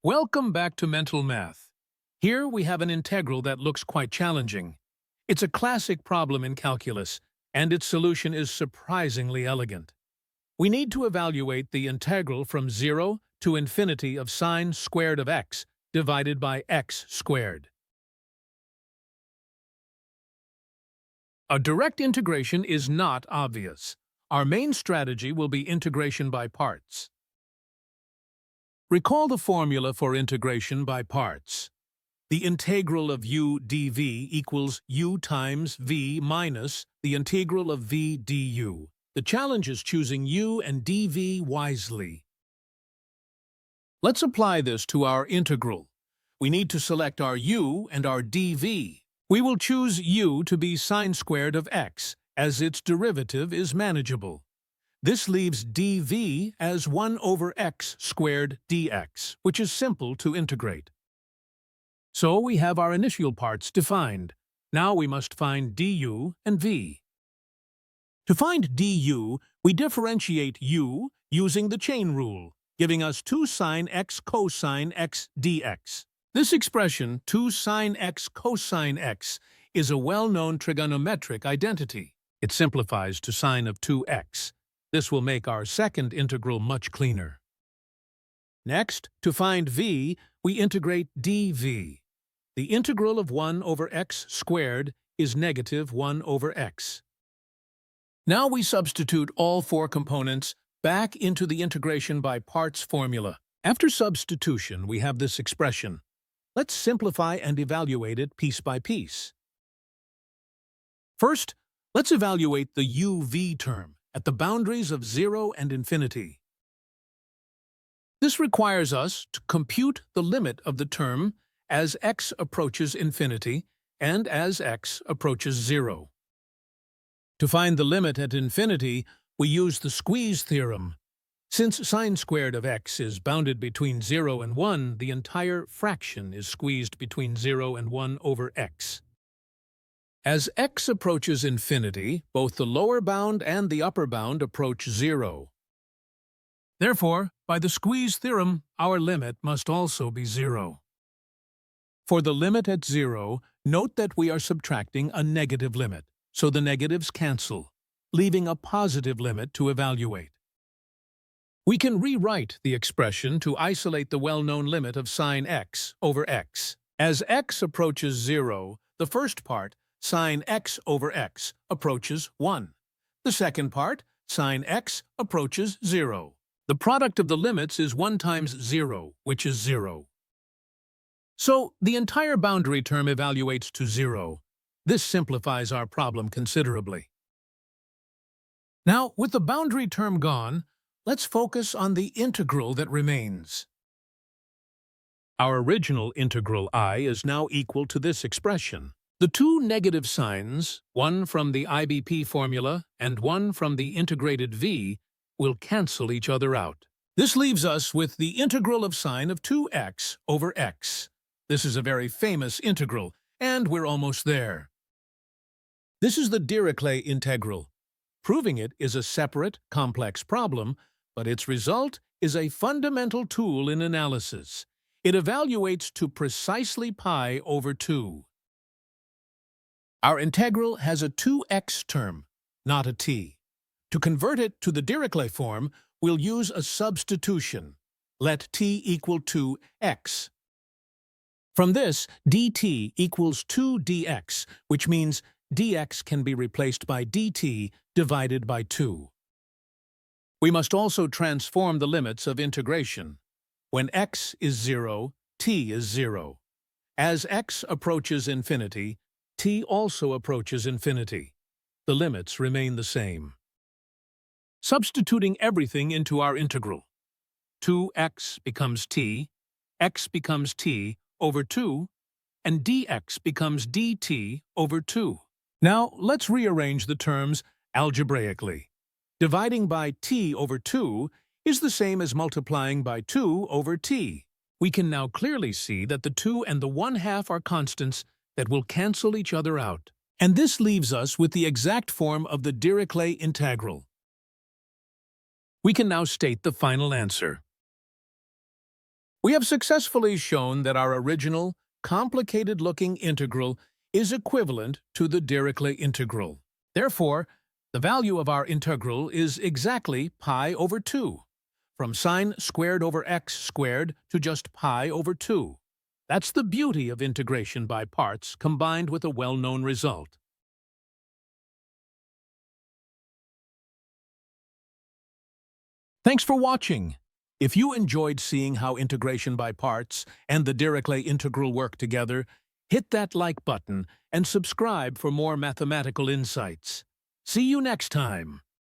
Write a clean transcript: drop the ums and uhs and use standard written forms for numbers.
Welcome back to Mental Math. Here we have an integral that looks quite challenging. It's a classic problem in calculus, and its solution is surprisingly elegant. We need to evaluate the integral from 0 to infinity of sine squared of x divided by x squared. A direct integration is not obvious. Our main strategy will be integration by parts. Recall the formula for integration by parts. The integral of u dv equals u times v minus the integral of v du. The challenge is choosing u and dv wisely. Let's apply this to our integral. We need to select our u and our dv. We will choose u to be sine squared of x, as its derivative is manageable. This leaves dv as 1 over x squared dx, which is simple to integrate. So we have our initial parts defined. Now we must find du and v. To find du, we differentiate u using the chain rule, giving us 2 sine x cosine x dx. This expression, 2 sine x cosine x, is a well-known trigonometric identity. It simplifies to sine of 2x. This will make our second integral much cleaner. Next, to find v, we integrate dv. The integral of 1 over x squared is negative 1 over x. Now we substitute all 4 components back into the integration by parts formula. After substitution, we have this expression. Let's simplify and evaluate it piece by piece. First, let's evaluate the uv term at the boundaries of 0 and infinity. This requires us to compute the limit of the term as x approaches infinity and as x approaches 0. To find the limit at infinity, we use the squeeze theorem. Since sine squared of x is bounded between 0 and 1, the entire fraction is squeezed between 0 and 1 over x. As x approaches infinity, both the lower bound and the upper bound approach 0. Therefore, by the squeeze theorem, our limit must also be 0. For the limit at 0, note that we are subtracting a negative limit, so the negatives cancel, leaving a positive limit to evaluate. We can rewrite the expression to isolate the well-known limit of sine x over x. As x approaches 0, the first part, sine x over x, approaches 1. The second part, sine x, approaches 0. The product of the limits is 1 times 0, which is 0. So the entire boundary term evaluates to 0. This simplifies our problem considerably. Now, with the boundary term gone, let's focus on the integral that remains. Our original integral I is now equal to this expression. The 2 negative signs, one from the IBP formula and one from the integrated v, will cancel each other out. This leaves us with the integral of sine of 2x over x. This is a very famous integral, and we're almost there. This is the Dirichlet integral. Proving it is a separate, complex problem, but its result is a fundamental tool in analysis. It evaluates to precisely pi over 2. Our integral has a 2x term, not a t. To convert it to the Dirichlet form, we'll use a substitution. Let t equal 2x. From this, dt equals 2 dx, which means dx can be replaced by dt divided by 2. We must also transform the limits of integration. When x is 0, t is 0. As x approaches infinity, t also approaches infinity. The limits remain the same. Substituting everything into our integral. 2x becomes t, x becomes t over 2, and dx becomes dt over 2. Now, let's rearrange the terms algebraically. Dividing by t over 2 is the same as multiplying by 2 over t. We can now clearly see that the 2 and the 1/2 are constants that will cancel each other out. And this leaves us with the exact form of the Dirichlet integral. We can now state the final answer. We have successfully shown that our original, complicated-looking integral is equivalent to the Dirichlet integral. Therefore, the value of our integral is exactly pi over 2, from sine squared over x squared to just pi over 2. That's the beauty of integration by parts combined with a well-known result. Thanks for watching. If you enjoyed seeing how integration by parts and the Dirichlet integral work together, hit that like button and subscribe for more mathematical insights. See you next time.